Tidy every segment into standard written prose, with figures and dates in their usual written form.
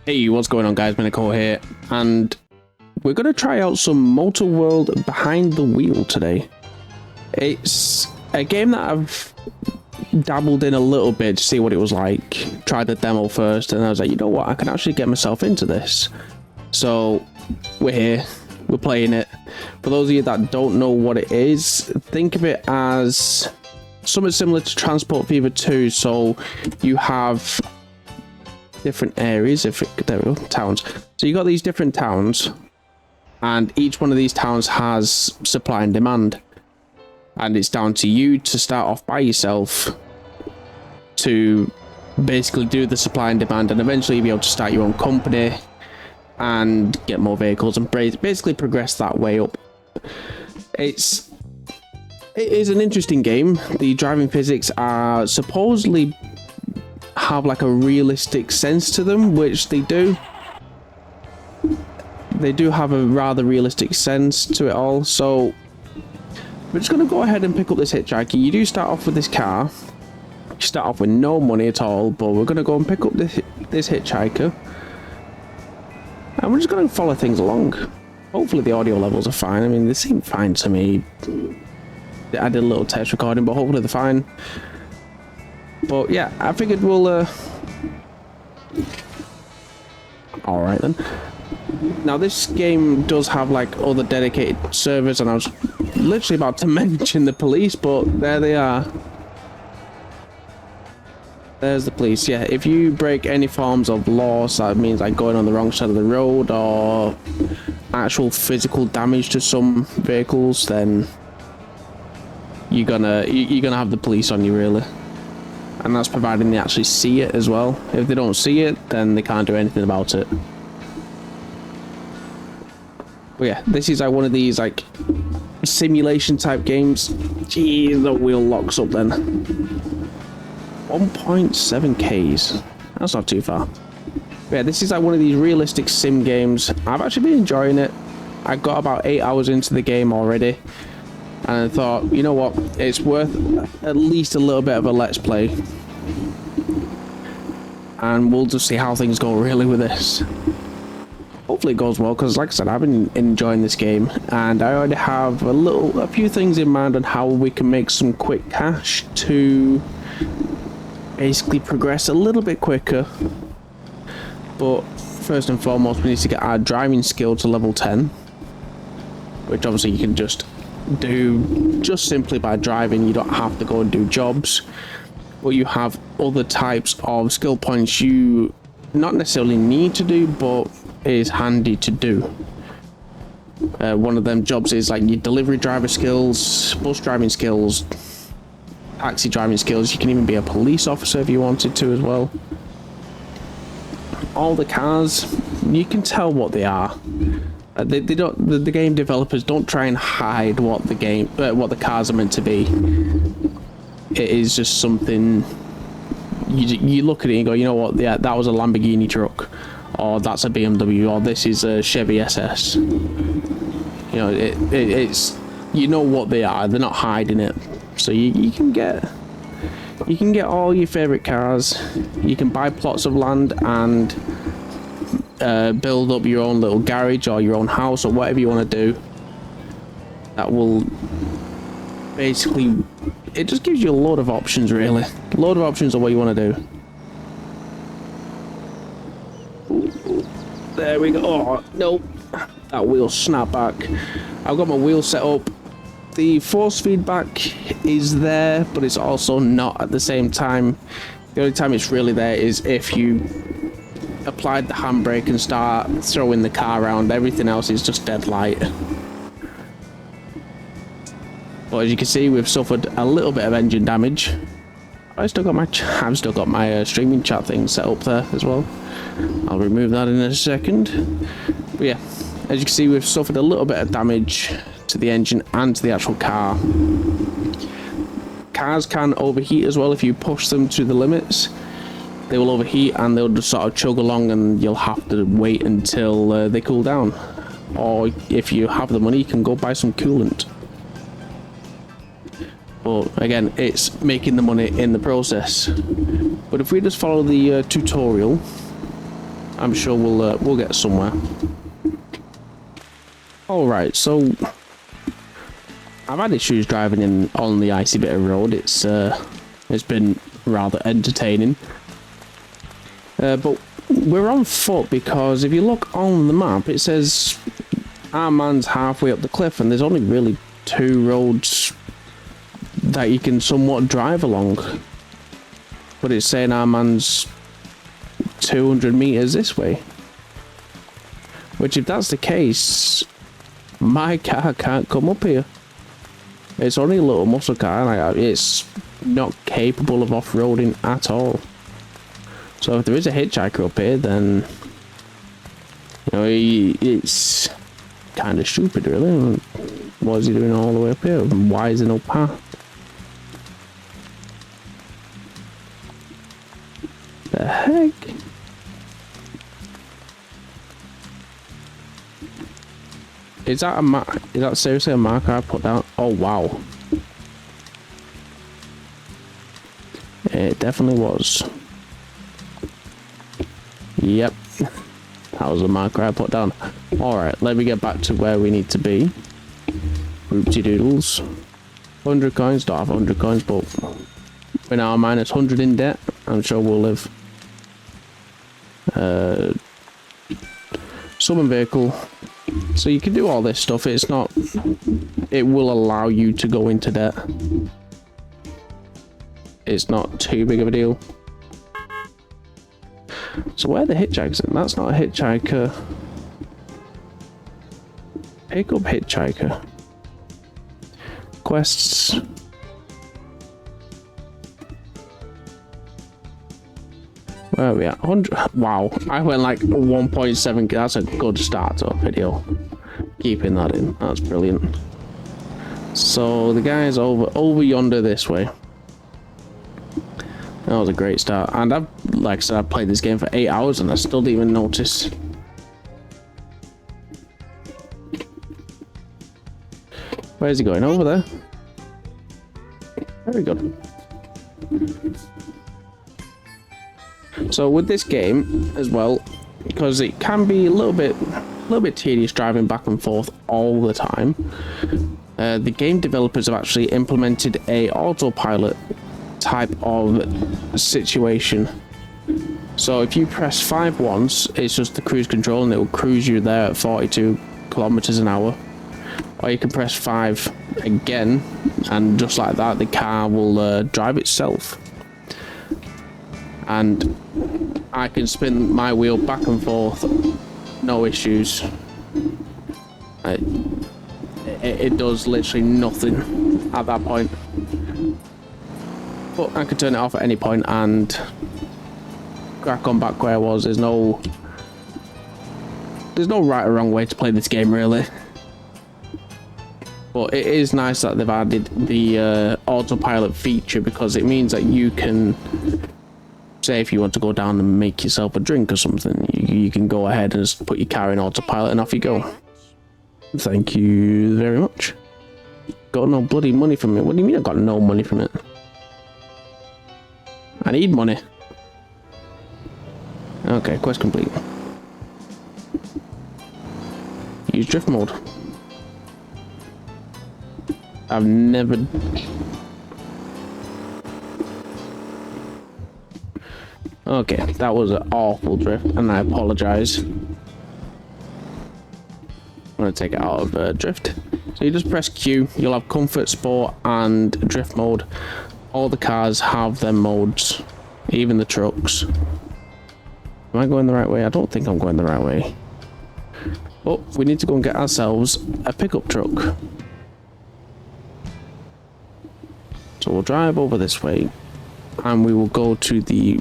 Hey, what's going on guys, Minico here, and we're going to try out some Motor World Behind the Wheel today. It's a game that I've dabbled in a little bit to see what it was like. Tried the demo first and I was like, you know what, I can actually get myself into this. So we're here, we're playing it. For those of you that don't know what it is, think of it as something similar to Transport Fever 2. So you have different areas, there we go, towns. So you got these different towns, and each one of these towns has supply and demand, and it's down to you to start off by yourself to basically do the supply and demand, and eventually you'll be able to start your own company and get more vehicles and basically progress that way up. It is an interesting game. The driving physics are supposedly have like a realistic sense to them, which they do. They do have a rather realistic sense to it all. So we're just going to go ahead and pick up this hitchhiker. You do start off with this car. You start off with no money at all, but we're going to go and pick up this hitchhiker, and we're just going to follow things along. Hopefully the audio levels are fine. I mean, they seem fine to me. I did a little test recording, but hopefully they're fine. But yeah, I figured we'll alright then. Now this game does have like other dedicated servers, and I was literally about to mention the police, but there they are. There's the police. Yeah, if you break any forms of law, so that means like going on the wrong side of the road or actual physical damage to some vehicles, then you're gonna have the police on you, really. And that's providing they actually see it as well. If they don't see it, then they can't do anything about it. But yeah, this is like one of these like simulation type games. Jeez, the wheel locks up then. 1.7 Ks. That's not too far. But yeah, this is like one of these realistic sim games. I've actually been enjoying it. I got about 8 hours into the game already, and I thought, you know what, it's worth at least a little bit of a let's play, and we'll just see how things go really with this. Hopefully it goes well, because like I said, I've been enjoying this game, and I already have a few things in mind on how we can make some quick cash to basically progress a little bit quicker. But first and foremost, we need to get our driving skill to level 10, which obviously you can just do just simply by driving. You don't have to go and do jobs, but you have other types of skill points you not necessarily need to do, but is handy to do. One of them jobs is like your delivery driver skills, bus driving skills, taxi driving skills. You can even be a police officer if you wanted to as well. All the cars, you can tell what they are. They don't. The game developers don't try and hide what the cars are meant to be. It is just something you look at it and go, you know what? Yeah, that was a Lamborghini truck, or that's a BMW, or this is a Chevy SS. You know, it's you know what they are. They're not hiding it. So you can get all your favorite cars. You can buy plots of land and build up your own little garage or your own house or whatever you want to do. That will basically, it just gives you a load of options, really. A load of options of what you want to do. Ooh, there we go. Oh no, that wheel snapped back. I've got my wheel set up. The force feedback is there, but it's also not at the same time. The only time it's really there is if you applied the handbrake and start throwing the car around. Everything else is just dead light. But as you can see, we've suffered a little bit of engine damage. I've still got my streaming chat thing set up there as well. I'll remove that in a second. But yeah, as you can see, we've suffered a little bit of damage to the engine and to the actual car. Cars can overheat as well if you push them to the limits. They will overheat and they'll just sort of chug along, and you'll have to wait until they cool down. Or if you have the money, you can go buy some coolant. But again, it's making the money in the process. But if we just follow the tutorial, I'm sure we'll get somewhere. All right, so I've had issues driving on the icy bit of road. It's been rather entertaining. But we're on foot because if you look on the map, it says our man's halfway up the cliff, and there's only really 2 roads that you can somewhat drive along. But it's saying our man's 200 meters this way. Which, if that's the case, my car can't come up here. It's only a little muscle car, and it's not capable of off-roading at all. So if there is a hitchhiker up here, then you know it's kind of stupid, really. What is he doing all the way up here? Why is there no path? The heck? Is that a mark? Is that seriously a marker I put down? Oh wow! It definitely was. Yep, that was a marker I put down. Alright, let me get back to where we need to be. Oopsie doodles. 100 coins, don't have 100 coins, but we're now minus 100 in debt. I'm sure we'll live. Summon vehicle. So you can do all this stuff. It's not... It will allow you to go into debt. It's not too big of a deal. So where are the hitchhikers? That's not a hitchhiker. Pick up hitchhiker. Quests. Where are we at? 100. Wow, I went like 1.7. That's a good start to a video. Keeping that in. That's brilliant. So the guy's over yonder this way. That was a great start. And I've, like I said, I've played this game for 8 hours and I still didn't even notice. Where's he going? Over there. Very good. So with this game as well, because it can be a little bit tedious driving back and forth all the time, the game developers have actually implemented a autopilot type of situation. So if you press 5 once, it's just the cruise control and it will cruise you there at 42 kilometers an hour. Or you can press 5 again, and just like that, the car will drive itself. And I can spin my wheel back and forth, no issues. It does literally nothing at that point. But I can turn it off at any point and crack on back where I was. There's no right or wrong way to play this game, really. But it is nice that they've added the autopilot feature, because it means that you can, say if you want to go down and make yourself a drink or something, you can go ahead and just put your car in autopilot and off you go. Thank you very much. Got no bloody money from it. What do you mean I got no money from it? I need money. Okay, quest complete. Use drift mode. I've never... Okay, that was an awful drift, and I apologize. I'm going to take it out of drift. So you just press Q, you'll have comfort, sport, and drift mode. All the cars have them modes, even the trucks. Am I going the right way? I don't think I'm going the right way. But we need to go and get ourselves a pickup truck. So we'll drive over this way, and we will go to the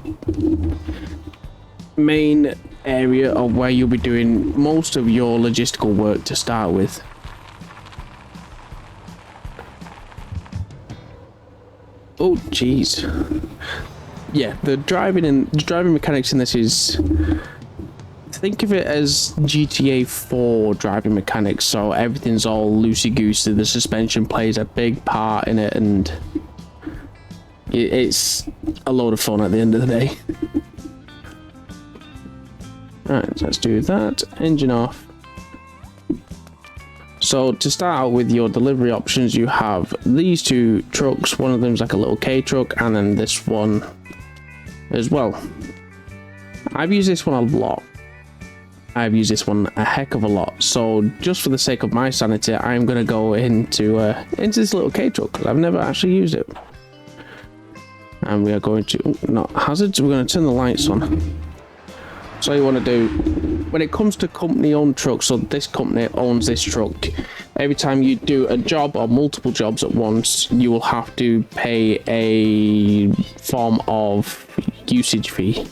main area of where you'll be doing most of your logistical work to start with. Oh jeez. Yeah, the driving mechanics in this is, think of it as GTA 4 driving mechanics. So everything's all loosey-goosey. The suspension plays a big part in it, and it's a load of fun at the end of the day. Right, let's do that. Engine off. So to start out with your delivery options, you have these two trucks. One of them is like a little K truck, and then this one as well. I've used this one a lot. I've used this one a heck of a lot. So just for the sake of my sanity, I'm going to go into this little K truck because I've never actually used it. And we are going to, not hazards, we're going to turn the lights on. So you want to do, when it comes to company owned trucks, so this company owns this truck, every time you do a job or multiple jobs at once, you will have to pay a form of usage fee.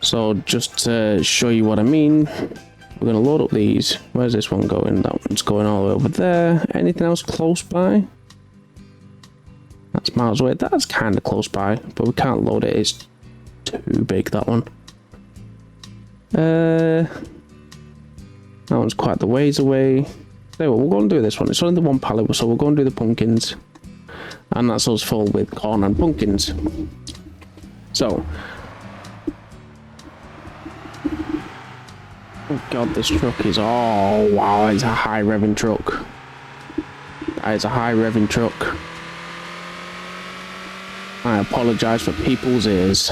So just to show you what I mean, we're going to load up these. Where's this one going? That one's going all the way over there. Anything else close by? That's miles away. That's kind of close by, but we can't load it. It's too big, that one. That one's quite the ways away. So we'll go and do this one. It's only the one pallet, so we'll go and do the pumpkins. And that's us full with corn and pumpkins. So... oh god, this truck is... oh wow, it's a high revving truck. That is a high revving truck. I apologise for people's ears.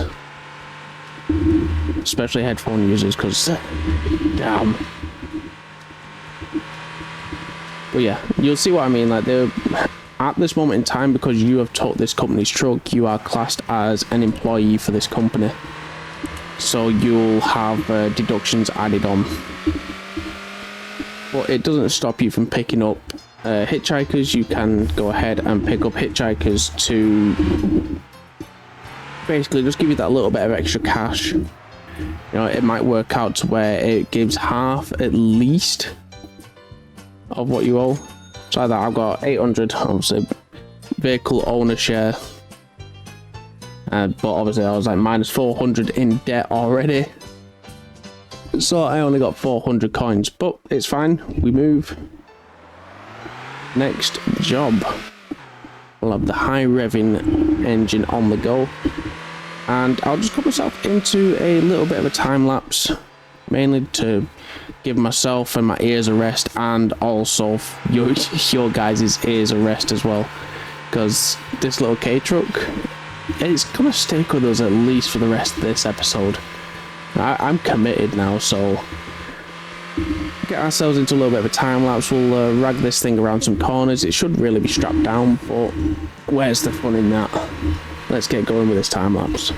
Especially headphone users, because... damn. But yeah, you'll see what I mean. Like, they're... at this moment in time, because you have towed this company's truck, you are classed as an employee for this company. So you'll have deductions added on. But it doesn't stop you from picking up hitchhikers. You can go ahead and pick up hitchhikers to basically just give you that little bit of extra cash. You know, it might work out to where it gives half at least of what you owe. So that I've got 800, obviously, vehicle owner share. But obviously I was like minus 400 in debt already. So I only got 400 coins, but it's fine. We move. Next job. We'll have the high revving engine on the go. And I'll just put myself into a little bit of a time lapse. Mainly to give myself and my ears a rest, and also your guys' ears a rest as well. Because this little K truck, it's gonna stick with us at least for the rest of this episode. I'm committed now, so get ourselves into a little bit of a time lapse. We'll rag this thing around some corners. It should really be strapped down, but where's the fun in that? Let's get going with this time lapse.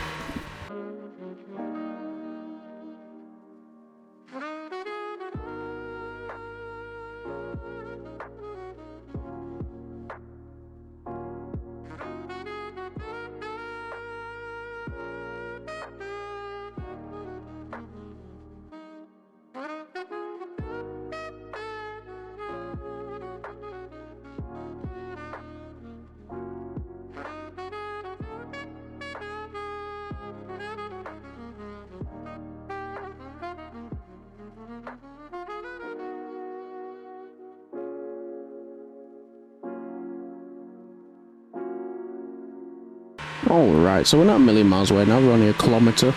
Alright, so we're not a million miles away now, we're only a kilometre.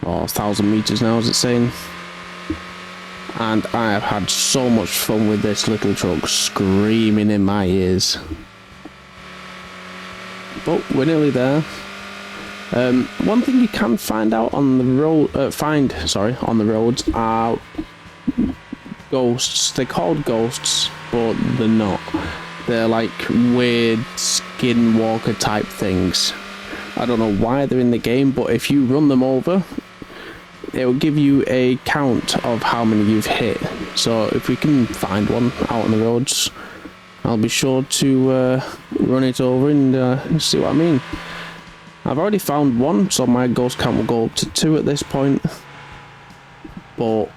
Or 1,000 metres now, as it's saying. And I have had so much fun with this little truck screaming in my ears. But we're nearly there. One thing you can find out on the road, on the roads are ghosts. They're called ghosts, but they're not. They're like weird skinwalker type things. I don't know why they're in the game, but if you run them over, it will give you a count of how many you've hit. So if we can find one out on the roads, I'll be sure to run it over and see what I mean. I've already found one, so my ghost count will go up to 2 at this point. But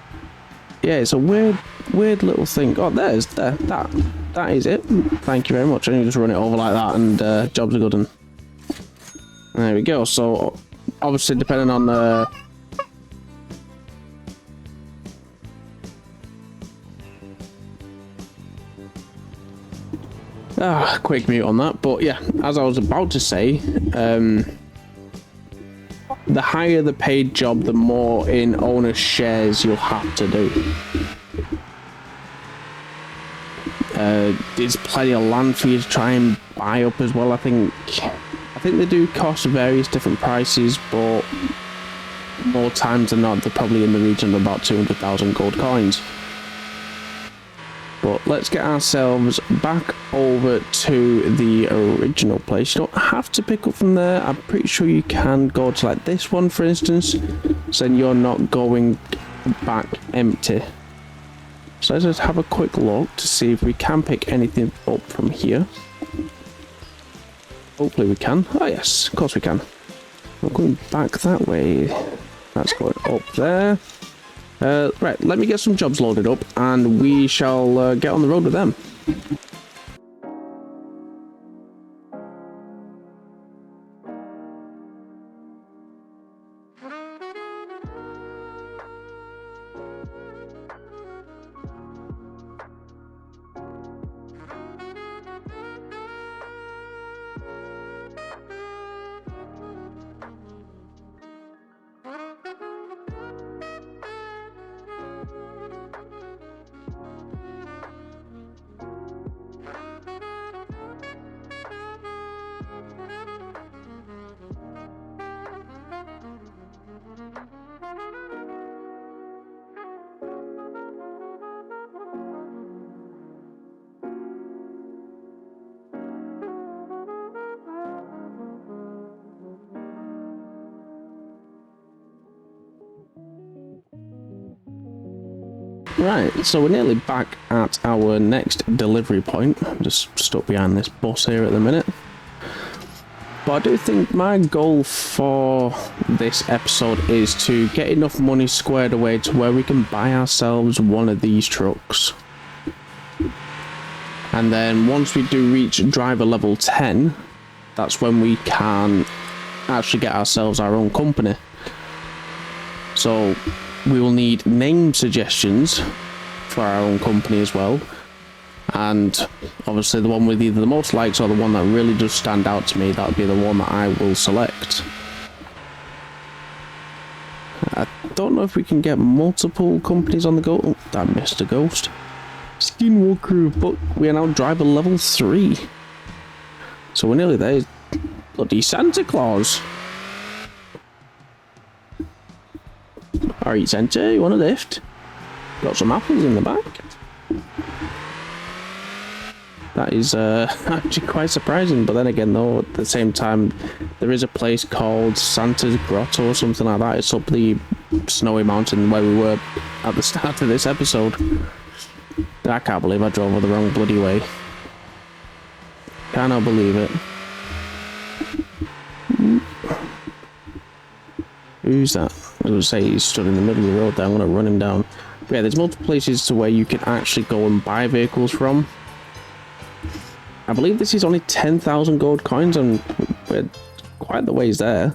yeah, it's a weird little thing. Oh, that is it. Thank you very much. I can just run it over like that, and jobs are good. And there we go. So obviously, depending on quick mute on that. But yeah, as I was about to say, the higher the paid job, the more in owner shares you'll have to do. There's plenty of land for you to try and buy up as well. I think they do cost various different prices, but more times than not, they're probably in the region of about 200,000 gold coins. But let's get ourselves back over to the original place. You don't have to pick up from there. I'm pretty sure you can go to like this one, for instance, so then you're not going back empty. So let's just have a quick look to see if we can pick anything up from here. Hopefully we can. Oh yes, of course we can. We're going back that way. That's going up there. Right, let me get some jobs loaded up and we shall get on the road with them. Right, so we're nearly back at our next delivery point. I'm just stuck behind this bus here at the minute. But I do think my goal for this episode is to get enough money squared away to where we can buy ourselves one of these trucks. And then once we do reach driver level 10, that's when we can actually get ourselves our own company. So we will need name suggestions for our own company as well, and obviously the one with either the most likes or the one that really does stand out to me, that would be the one that I will select. I don't know if we can get multiple companies on the go. Oh, that missed a ghost. Skinwalker, but we are now driver level 3, so we're nearly there. Bloody Santa Claus. Alright, Santa, you want a lift? Got some apples in the back. That is actually quite surprising, but then again though, at the same time, there is a place called Santa's Grotto or something like that. It's up the snowy mountain where we were at the start of this episode. I can't believe I drove the wrong bloody way. Cannot believe it. Who's that? I was going to say he's stood in the middle of the road there. I'm going to run him down. But yeah, there's multiple places to where you can actually go and buy vehicles from. I believe this is only 10,000 gold coins, and we're quite the ways there.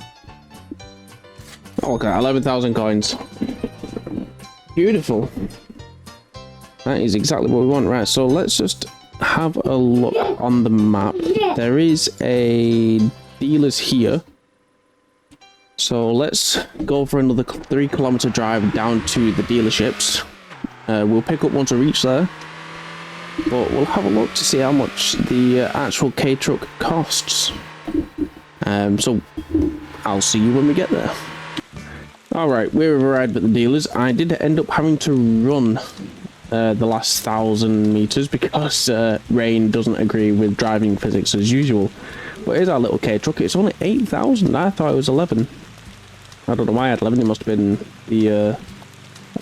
Oh, okay, 11,000 coins. Beautiful. That is exactly what we want. Right, so let's just have a look on the map. There is a dealers here. So let's go for another 3-kilometer drive down to the dealerships. We'll pick up once we reach there. But we'll have a look to see how much the actual K-Truck costs. So I'll see you when we get there. Alright, we've arrived at the dealers. I did end up having to run the last 1,000 meters because Rain doesn't agree with driving physics as usual. But here's our little K-Truck. It's only 8,000. I thought it was 11. I don't know why I had 11. It must have been the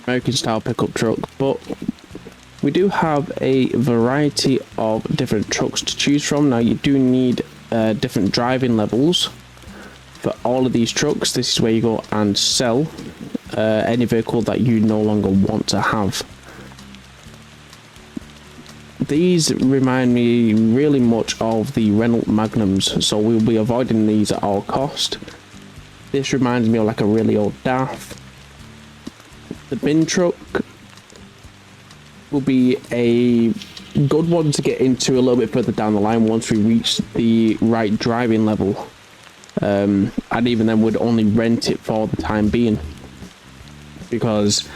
American style pickup truck. But we do have a variety of different trucks to choose from. Now you do need different driving levels for all of these trucks. This is where you go and sell any vehicle that you no longer want to have. These remind me really much of the Renault Magnums, so we'll be avoiding these at all cost. This reminds me of like a really old DAF. The bin truck will be a good one to get into a little bit further down the line once we reach the right driving level. And even then would only rent it for the time being, because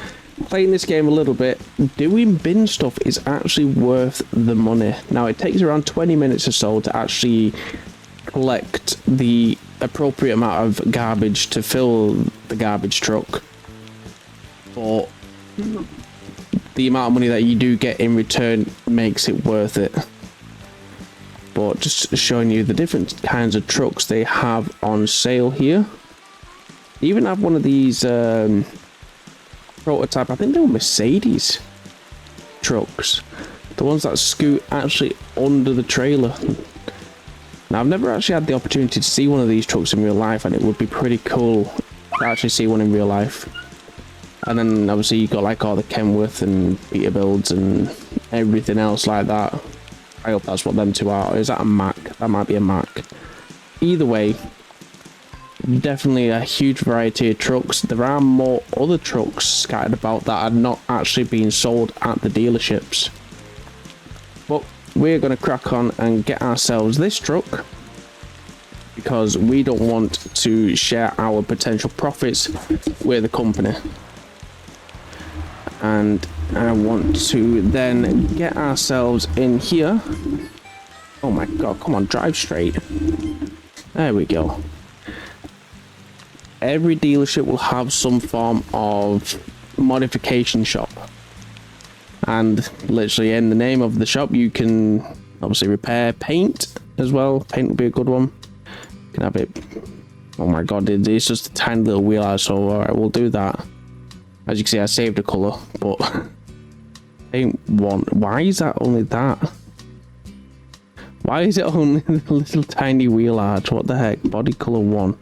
playing this game a little bit, doing bin stuff is actually worth the money. Now it takes around 20 minutes or so to actually collect the appropriate amount of garbage to fill the garbage truck, but the amount of money that you do get in return makes it worth it. But just showing you the different kinds of trucks they have on sale here. They even have one of these prototype, I think they were Mercedes trucks, the ones that scoot actually under the trailer. Now I've never actually had the opportunity to see one of these trucks in real life, and it would be pretty cool to actually see one in real life. And then obviously you got like all the Kenworth and Peterbilts and everything else like that. I hope that's what them two are. Or is that a Mack? That might be a Mack. Either way, definitely a huge variety of trucks. There are more other trucks scattered about that are not actually being sold at the dealerships. But we're going to crack on and get ourselves this truck, because we don't want to share our potential profits with the company. And I want to then get ourselves in here. Oh my god, come on, drive straight. There we go. Every dealership will have some form of modification shop. And literally in the name of the shop, you can obviously repair paint as well. Paint would be a good one. You can have it. Oh my god, it's just a tiny little wheel out, so alright, we'll do that. As you can see, I saved a colour, but paint one. Why is that only that? Why is it only the little tiny wheel arch? What the heck? Body colour 1.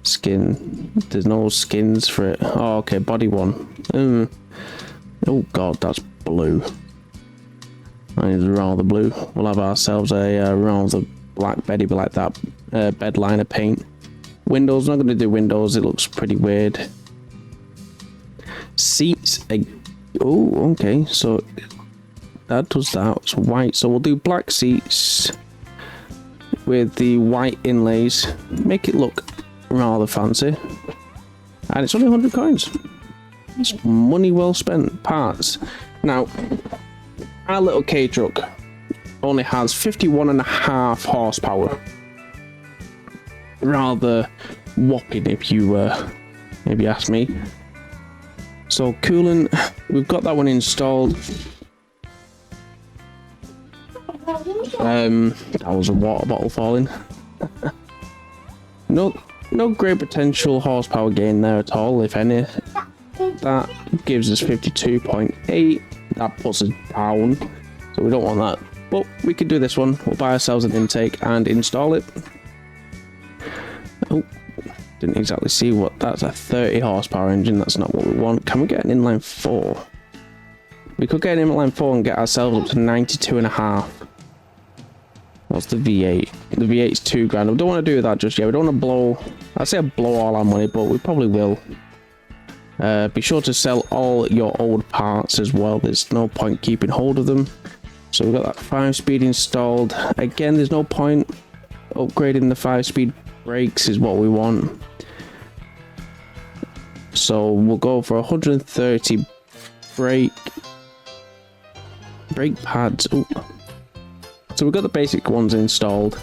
Skin. There's no skins for it. Oh, okay, body 1. Oh god, that's blue. That is rather blue. We'll have ourselves a rather black Betty like that bed liner paint. Windows, not going to do windows, it looks pretty weird. Seats, oh okay, so that does that. It's white, so we'll do black seats with the white inlays, make it look rather fancy. And it's only 100 coins. It's money well spent. Parts. Now our little K truck only has 51.5 horsepower. Rather whopping, if you maybe ask me. So coolant, we've got that one installed. That was a water bottle falling. No great potential horsepower gain there at all, if any. That gives us 52.8. That puts us down, so we don't want that. But we could do this one. We'll buy ourselves an intake and install it. Oh, didn't exactly see what that's. A 30 horsepower engine. That's not what we want. Can we get an inline 4? We could get an inline 4 and get ourselves up to 92.5. What's the V8? The V8's $2,000. We don't want to do that just yet. We don't want to blow. I'd say blow all our money, but we probably will. Be sure to sell all your old parts as well. There's no point keeping hold of them. So we've got that 5-speed installed. Again, there's no point upgrading the 5-speed brakes is what we want. So we'll go for 130 brake pads. Ooh. So we've got the basic ones installed.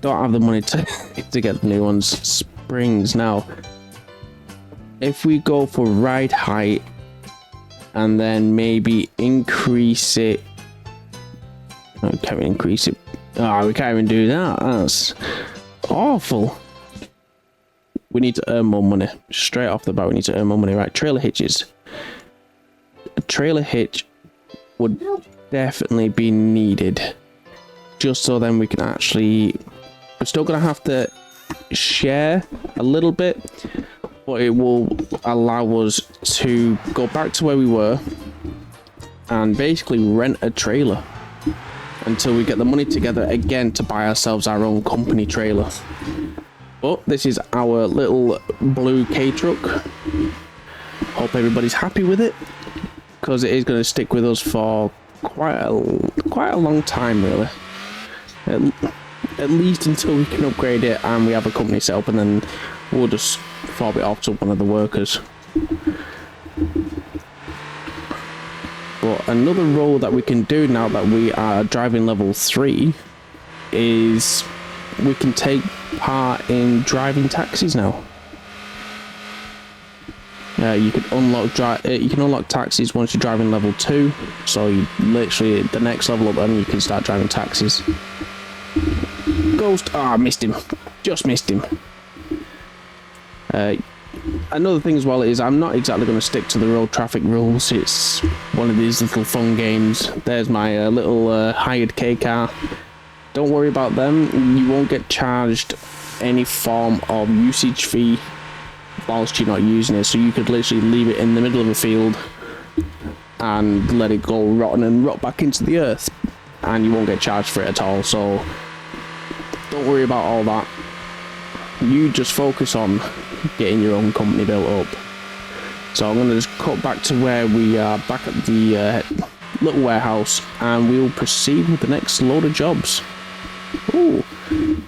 Don't have the money to get the new ones. Springs. Now, if we go for ride height and then maybe increase it. Oh, can't we increase it? Oh, we can't even do that. That's awful. We need to earn more money. Straight off the bat, we need to earn more money. Right, trailer hitches. A trailer hitch would definitely be needed. Just so then we can actually... We're still going to have to share a little bit, but it will allow us to go back to where we were and basically rent a trailer until we get the money together again to buy ourselves our own company trailer. But this is our little blue K truck. Hope everybody's happy with it, because it is going to stick with us for quite a long time, really. at least until we can upgrade it and we have a company set up, and then we'll just fob it off to one of the workers. But another role that we can do now that we are driving level 3 is we can take part in driving taxis now. You can unlock taxis once you're driving level 2. So you literally the next level up, and you can start driving taxis. Ghost, I missed him. Just missed him. Another thing as well is I'm not exactly going to stick to the road traffic rules. It's one of these little fun games. There's my little hired K car. Don't worry about them. You won't get charged any form of usage fee whilst you're not using it. So you could literally leave it in the middle of a field and let it go rotten and rot back into the earth, and you won't get charged for it at all. So don't worry about all that. You just focus on getting your own company built up. So I'm going to just cut back to where we are, back at the little warehouse, and we'll proceed with the next load of jobs. Ooh,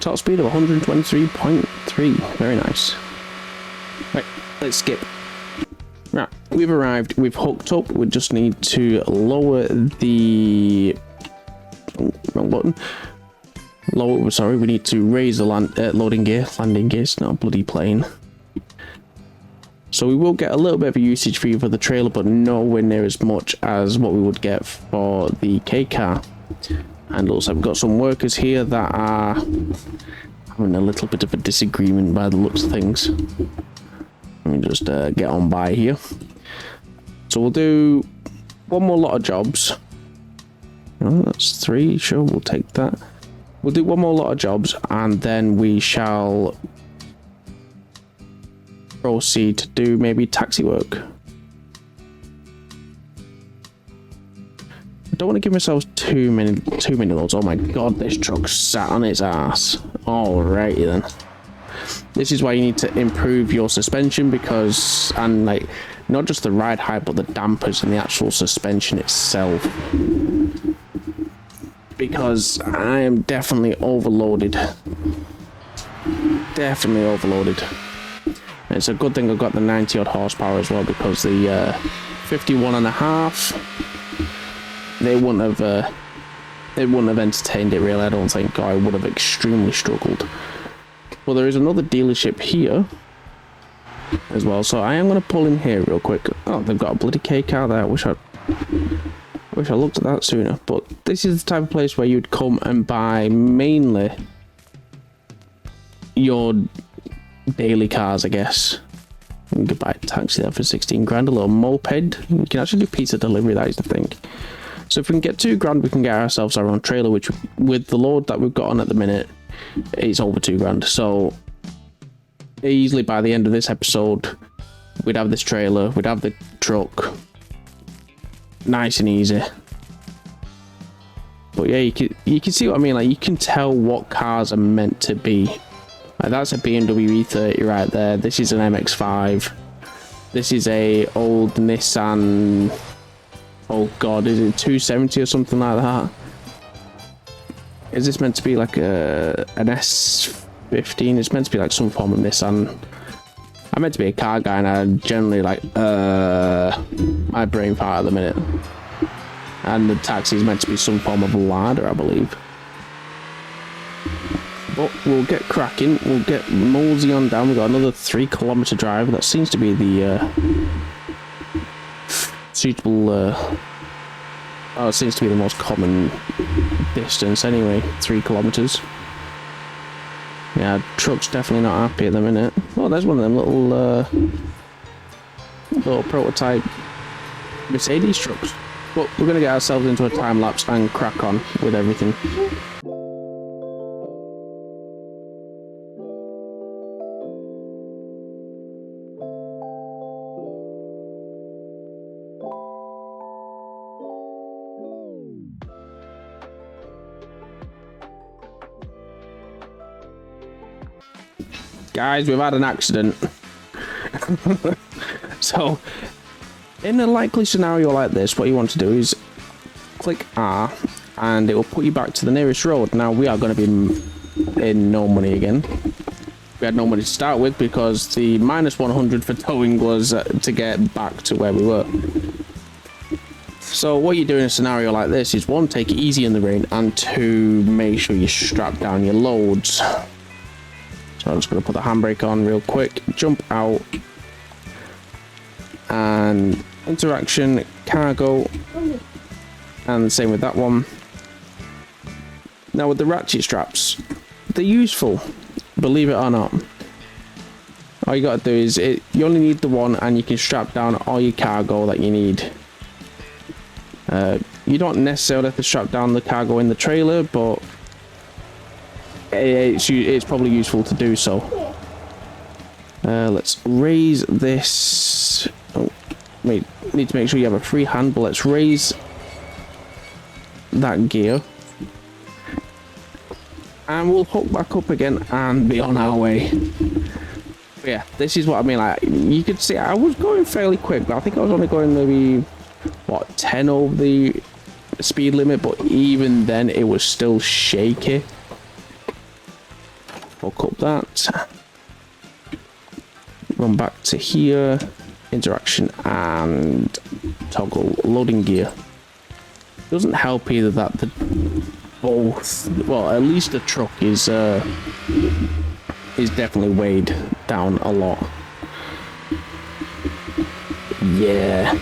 top speed of 123.3. Very nice. Right, let's skip. Right, we've arrived. We've hooked up. We just need to lower the... Oh, wrong button. Sorry, we need to raise the landing gear. It's not a bloody plane. So we will get a little bit of a usage fee for the trailer, but nowhere near as much as what we would get for the K car. And also we've got some workers here that are having a little bit of a disagreement by the looks of things. Let me just get on by here. So we'll do one more lot of jobs. Oh, that's 3. Sure, we'll take that. We'll do one more lot of jobs, and then we shall proceed to do maybe taxi work. I don't want to give myself too many loads. Oh my god, this truck sat on its ass. Alrighty then. This is why you need to improve your suspension, because, and like, not just the ride height, but the dampers and the actual suspension itself. Because I am definitely overloaded. Definitely overloaded. And it's a good thing I've got the 90 odd horsepower as well, because the 51.5, they wouldn't have entertained it really, I don't think. I would have extremely struggled. Well, there is another dealership here as well, so I am going to pull in here real quick. Oh, they've got a bloody K car there. I wish I looked at that sooner. But this is the type of place where you'd come and buy mainly your daily cars, I guess. You could buy a taxi there for 16 grand, a little moped. You can actually do pizza delivery, that is the thing. So if we can get 2 grand, we can get ourselves our own trailer, which with the load that we've got on at the minute, it's over 2 grand. So easily by the end of this episode, we'd have this trailer, we'd have the truck. Nice and easy. But yeah, you can see what I mean. Like, you can tell what cars are meant to be. Like, that's a BMW E30 right there. This is an MX-5. This is a old Nissan. Oh god, is it 270 or something like that? Is this meant to be like an S15? It's meant to be like some form of Nissan. I'm meant to be a car guy, and I generally like my brain fart at the minute. And the taxi is meant to be some form of ladder, I believe. But we'll get cracking. We'll get mosey on down. We've got another 3 kilometer drive. That seems to be the suitable. Oh, it seems to be the most common distance anyway. 3 kilometers. Yeah, truck's definitely not happy at the minute. Oh, there's one of them little prototype Mercedes trucks. But we're going to get ourselves into a time lapse and crack on with everything. Guys, we've had an accident. So, in a likely scenario like this, what you want to do is click R, and it will put you back to the nearest road. Now, we are going to be in no money again. We had no money to start with because the minus 100 for towing was to get back to where we were. So what you do in a scenario like this is, one, take it easy in the rain, and two, make sure you strap down your loads. So I'm just going to put the handbrake on real quick, jump out, and interaction, cargo, and the same with that one. Now with the ratchet straps, they're useful, believe it or not. All you got to do is, you only need the one, and you can strap down all your cargo that you need. You don't necessarily have to strap down the cargo in the trailer, but it's probably useful to do so. Let's raise this. Oh, need to make sure you have a free hand, but let's raise that gear. And we'll hook back up again and be on our way. But yeah, this is what I mean. Like, you could see I was going fairly quick, but I think I was only going maybe, what, 10 over the speed limit, but even then it was still shaky. Hook up that. Run back to here. Interaction and toggle loading gear. Doesn't help either that the both, well, at least the truck is definitely weighed down a lot. Yeah.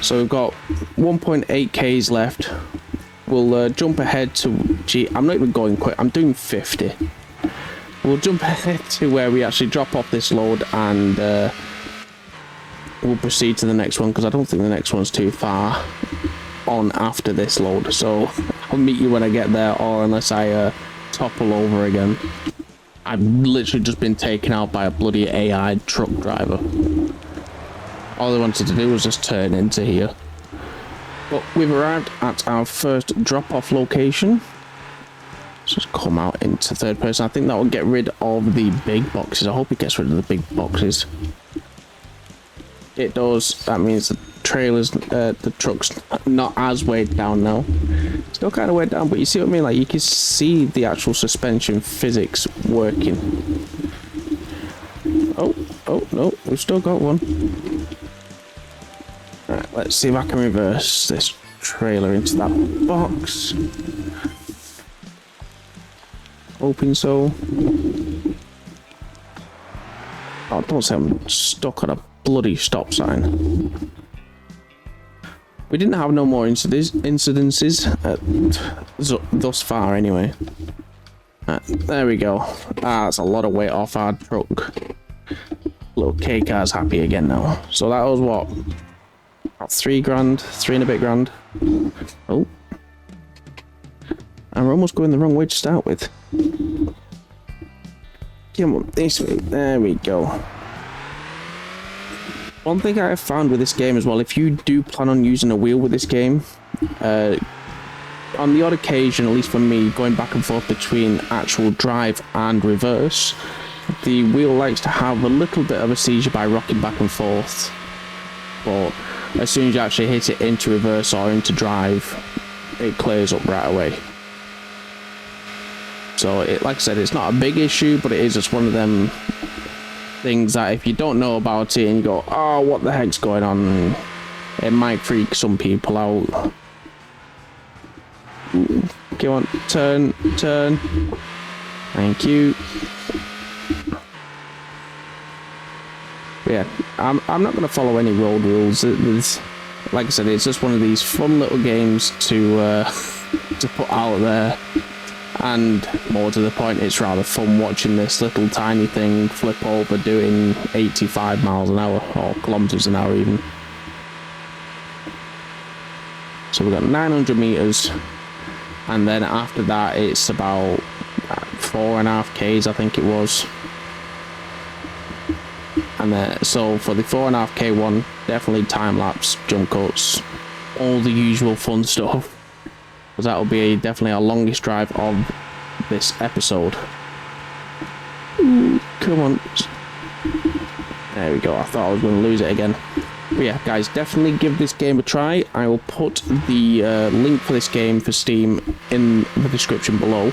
So we've got 1.8 Ks left. We'll jump ahead to, I'm not even going quick, I'm doing 50. We'll jump ahead to where we actually drop off this load, and we'll proceed to the next one, because I don't think the next one's too far on after this load. So I'll meet you when I get there, or unless I topple over again. I've literally just been taken out by a bloody AI truck driver. All they wanted to do was just turn into here. But we've arrived at our first drop-off location. Let's just come out into third person. I think that will get rid of the big boxes. I hope it gets rid of the big boxes. It does. That means the trailers, the truck's not as weighed down now. Still kind of weighed down, but you see what I mean? Like, you can see the actual suspension physics working. Oh no, we've still got one. Right, let's see if I can reverse this trailer into that box. Hoping so. Oh, don't say I'm stuck on a bloody stop sign. We didn't have no more incidences thus far anyway. Right, there we go. That's a lot of weight off our truck. Little K car's happy again now. So that was what? About 3 grand, 3 and a bit grand. Oh. And we're almost going the wrong way to start with. Come on, this way. There we go. One thing I have found with this game as well, if you do plan on using a wheel with this game, on the odd occasion, at least for me, going back and forth between actual drive and reverse, the wheel likes to have a little bit of a seizure by rocking back and forth. But as soon as you actually hit it into reverse or into drive, it clears up right away. So, like I said, it's not a big issue, but it is just one of them things that if you don't know about it and you go, oh, what the heck's going on, it might freak some people out. Come on, turn. Thank you. But yeah, I'm not going to follow any road rules. Like I said, it's just one of these fun little games to put out there. And more to the point, it's rather fun watching this little tiny thing flip over doing 85 miles an hour, or kilometers an hour even. So we've got 900 meters, and then after that it's about 4.5 Ks, I think it was. And then, so for the 4.5 K one, definitely time lapse, jump cuts, all the usual fun stuff. Because that will be definitely our longest drive of this episode. Ooh, come on. There we go. I thought I was going to lose it again. But yeah, guys, definitely give this game a try. I will put the link for this game for Steam in the description below.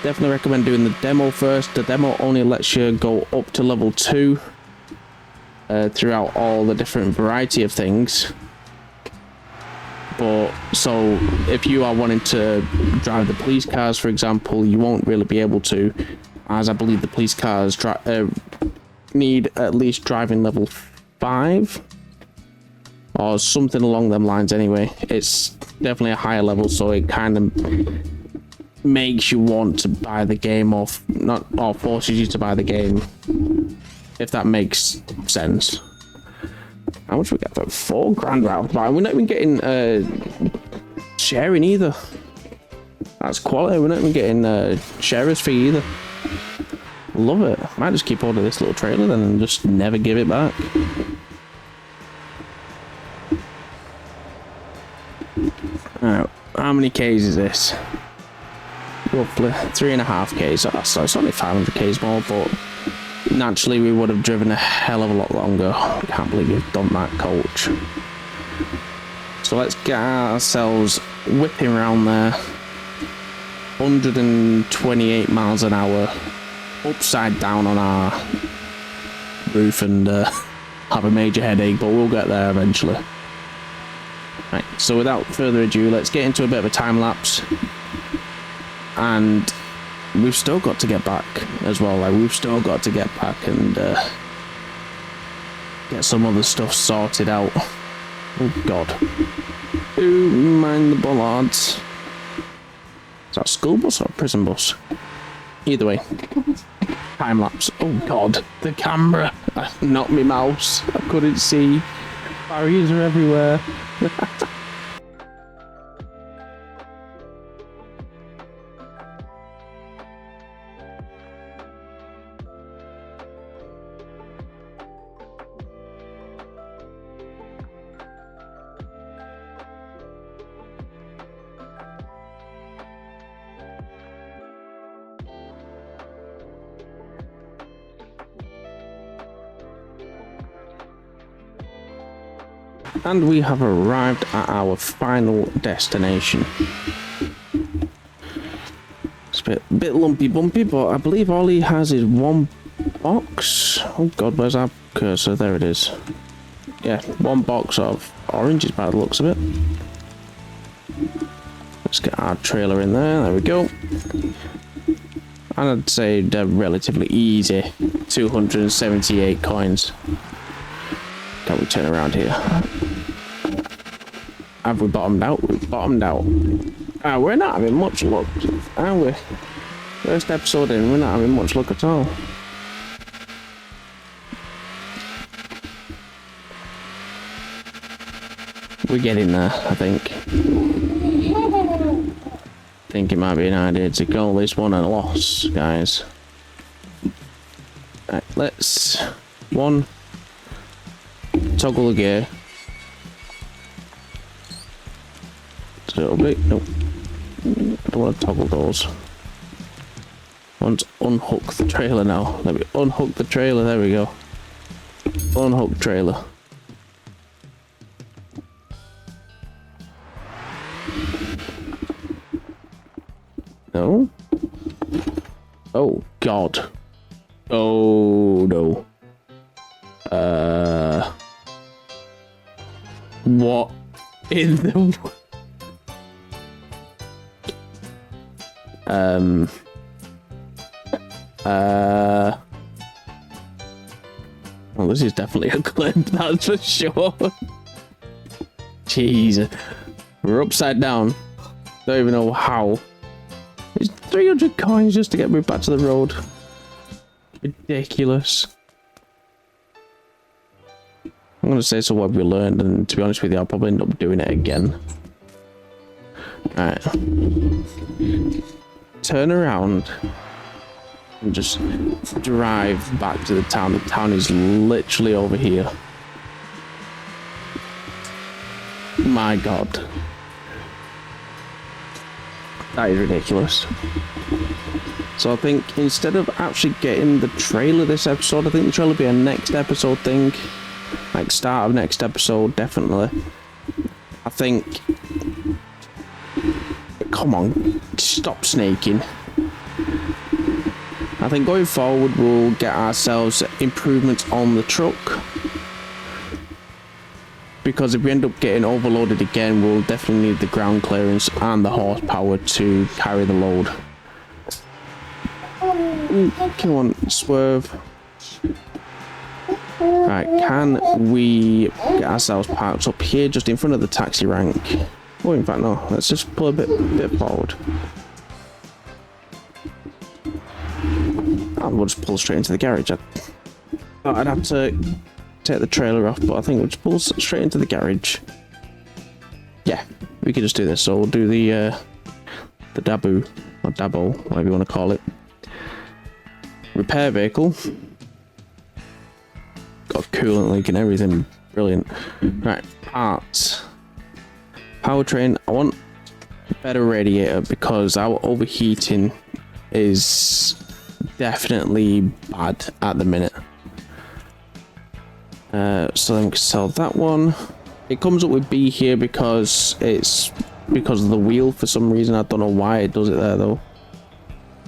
definitely recommend doing the demo first. The demo only lets you go up to level 2 throughout all the different variety of things. But so if you are wanting to drive the police cars, for example, you won't really be able to, as I believe the police cars need at least driving level 5 or something along them lines. Anyway, it's definitely a higher level, so it kind of makes you want to buy the game, or forces you to buy the game, if that makes sense. How much we get for 4 grand round? We're not even getting sharing either. That's quality. We're not even getting sharer's fee either. Love it. Might just keep hold of this little trailer then and just never give it back. Alright, how many Ks is this? Roughly 3.5 Ks. So it's only 500 Ks more, but naturally we would have driven a hell of a lot longer. I can't believe we've done that, coach. So let's get ourselves whipping around there. 128 miles an hour, upside down on our roof, and have a major headache, but we'll get there eventually. Right, so without further ado, let's get into a bit of a time lapse. And we've still got to get back as well. Like, we've still got to get back and get some other stuff sorted out. Oh god. Ooh, mind the bollards. Is that a school bus or a prison bus? Either way. Time lapse. Oh god, the camera. Not me mouse. I couldn't see. Barriers are everywhere. And we have arrived at our final destination. It's a bit lumpy bumpy, but I believe all he has is 1 box. Oh god, where's our cursor? There it is. Yeah, 1 box of oranges by the looks of it. Let's get our trailer in there. There we go. And I'd say they're relatively easy. 278 coins. Can we turn around here? Have we bottomed out? We've bottomed out. We're not having much luck, are we? First episode in, we're not having much luck at all. We're getting there, I think. I think it might be an idea to call this one a loss, guys. Right, let's... toggle the gear. A little bit. Nope. I don't want to toggle those. I want to unhook the trailer now. Let me unhook the trailer. There we go. Unhook trailer. No. Oh god. Oh no. What in the... Well, this is definitely a clip, that's for sure. Jeez. We're upside down. Don't even know how. It's 300 coins just to get me back to the road. Ridiculous. I'm going to say so what we learned, and to be honest with you, I'll probably end up doing it again. Alright. Turn around and just drive back to the town. The town is literally over here. My god. That is ridiculous. So I think instead of actually getting the trailer this episode, I think the trailer will be a next episode thing. Like start of next episode, definitely. I think... Come on, stop snaking. I think going forward we'll get ourselves improvements on the truck, because if we end up getting overloaded again, we'll definitely need the ground clearance and the horsepower to carry the load. Ooh, come on, swerve. Right, can we get ourselves parked up here just in front of the taxi rank? Oh, in fact, no. Let's just pull a bit forward. And we'll just pull straight into the garage. I'd have to take the trailer off, but I think we'll just pull straight into the garage. Yeah, we could just do this. So we'll do the Dabu, or Dabo, whatever you want to call it. Repair vehicle. Got a coolant leak and everything. Brilliant. Right, parts. Powertrain. I want a better radiator because our overheating is definitely bad at the minute. So then we can sell that one. It comes up with B here because it's because of the wheel for some reason. I don't know why it does it there though.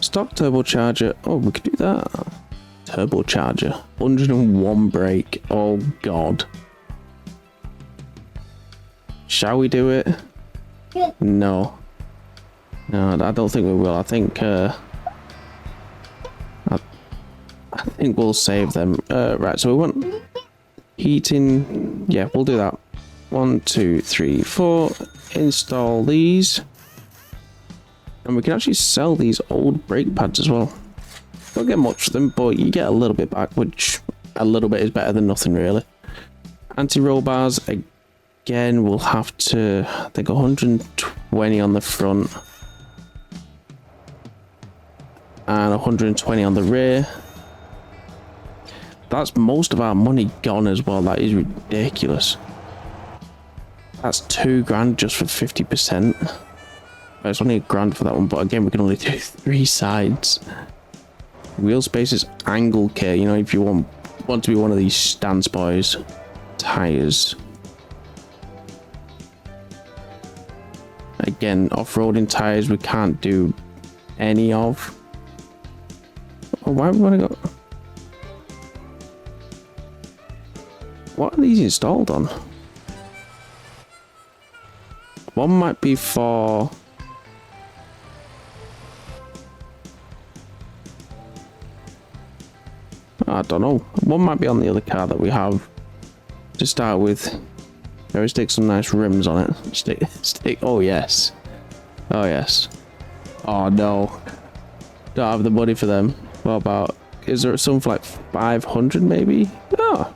Stock turbocharger. Oh, we could do that. Turbocharger. 101 brake. Oh god. Shall we do it? No. No, I don't think we will. I think we'll save them. Right, so we want heating. Yeah, we'll do that. 1, 2, 3, 4. Install these. And we can actually sell these old brake pads as well. Don't get much for them, but you get a little bit back, which a little bit is better than nothing really. Anti-roll bars, again, we'll have to, I think 120 on the front. And 120 on the rear. That's most of our money gone as well. That is ridiculous. That's £2,000 just for 50%. It's only £1,000 for that one, but again, we can only do 3 sides. Wheel spaces, angle care. You know, if you want to be one of these stance boys. Tires. Again, off-roading tires we can't do any of. Oh, why would we want to go? What are these installed on? One might be for... I don't know. One might be on the other car that we have. To start with, there stick some nice rims on it. Stick. Oh yes. Oh yes. Oh no. Don't have the money for them. What about? Is there some for like 500 maybe? Oh.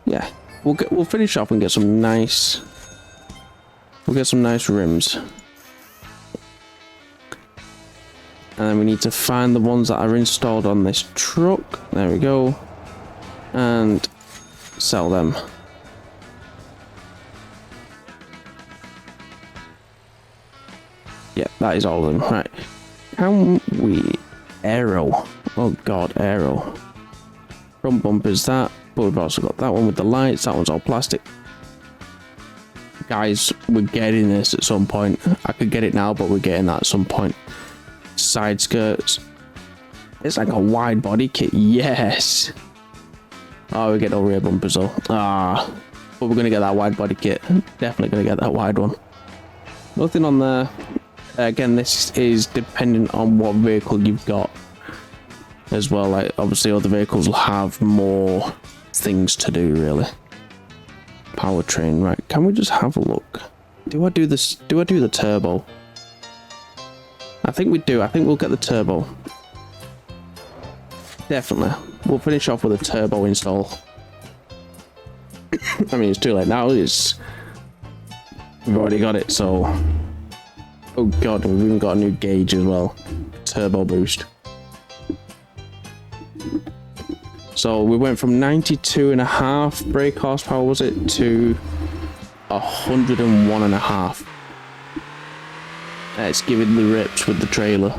Yeah. We'll finish off and get some nice. We'll get some nice rims. And then we need to find the ones that are installed on this truck. There we go. And sell them. Yeah, that is all of them. Right. Can we... Aero. Oh god, aero. Front bumpers, that. But we've also got that one with the lights. That one's all plastic. Guys, we're getting this at some point. I could get it now, but we're getting that at some point. Side skirts. It's like a wide body kit. Yes. Oh, we get no rear bumpers though. Ah. But we're going to get that wide body kit. Definitely going to get that wide one. Nothing on there. Again, this is dependent on what vehicle you've got as well. Like, obviously other vehicles will have more things to do really. Powertrain, right? Can we just have a look? Do I do this? Do I do the turbo? I think we do. I think we'll get the turbo. Definitely. We'll finish off with a turbo install. I mean, it's too late now. We've already got it, so... Oh god, we've even got a new gauge as well. Turbo boost. So we went from 92.5 brake horsepower, was it, to 101.5. It's giving the rips with the trailer.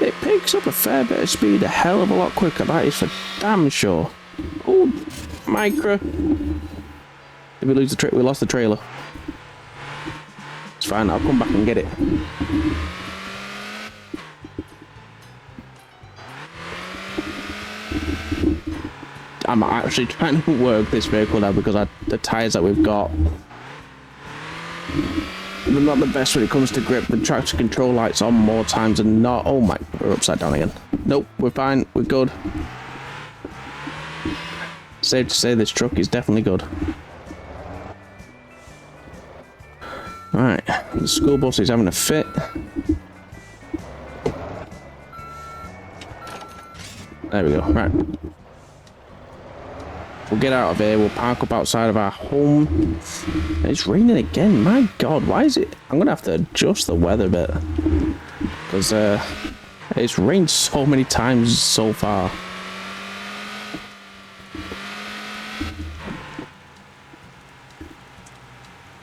It picks up a fair bit of speed, a hell of a lot quicker, that is for damn sure. Oh, micro. Did we lose the trailer? We lost the trailer. It's fine, I'll come back and get it. I'm actually trying to work this vehicle now because the tyres that we've got, they're not the best when it comes to grip. The traction control light's on more times than not. Oh my, we're upside down again. Nope, we're fine, we're good. Safe to say this truck is definitely good. Right, the school bus is having a fit. There we go, right. We'll get out of here, we'll park up outside of our home. It's raining again, my god, why is it? I'm gonna have to adjust the weather a bit. Because it's rained so many times so far.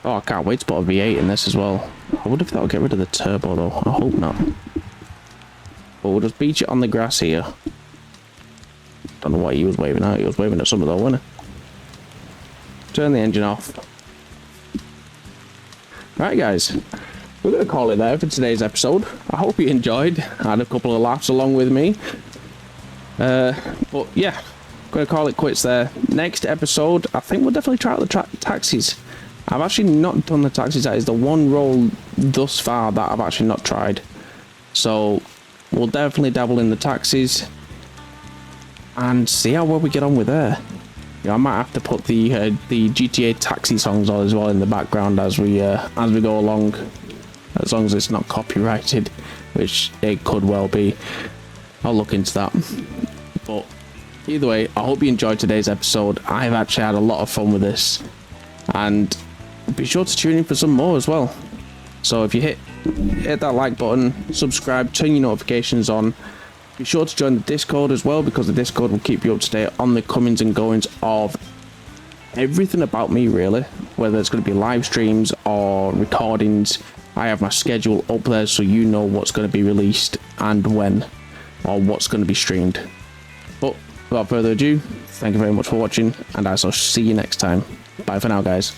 Oh, I can't wait to put a V8 in this as well. I wonder if that'll get rid of the turbo though. I hope not. But we'll just beach it on the grass here. Don't know what he was waving at. He was waving at something though, wasn't he? Turn the engine off. Right, guys. We're going to call it there for today's episode. I hope you enjoyed. I had a couple of laughs along with me. But yeah, going to call it quits there. Next episode, I think we'll definitely try out the taxis. I've actually not done the taxis. That is the one role thus far that I've actually not tried. So we'll definitely dabble in the taxis and see how well we get on with there. I might have to put the GTA taxi songs on as well in the background as we go along, as long as it's not copyrighted, which it could well be. I'll look into that. But either way, I hope you enjoyed today's episode. I've actually had a lot of fun with this, and be sure to tune in for some more as well. So if you hit that like button, subscribe, turn your notifications on. Be sure to join the Discord as well, because the Discord will keep you up to date on the comings and goings of everything about me, really. Whether it's going to be live streams or recordings, I have my schedule up there so you know what's going to be released and when, or what's going to be streamed. But without further ado, thank you very much for watching, and I shall see you next time. Bye for now, guys.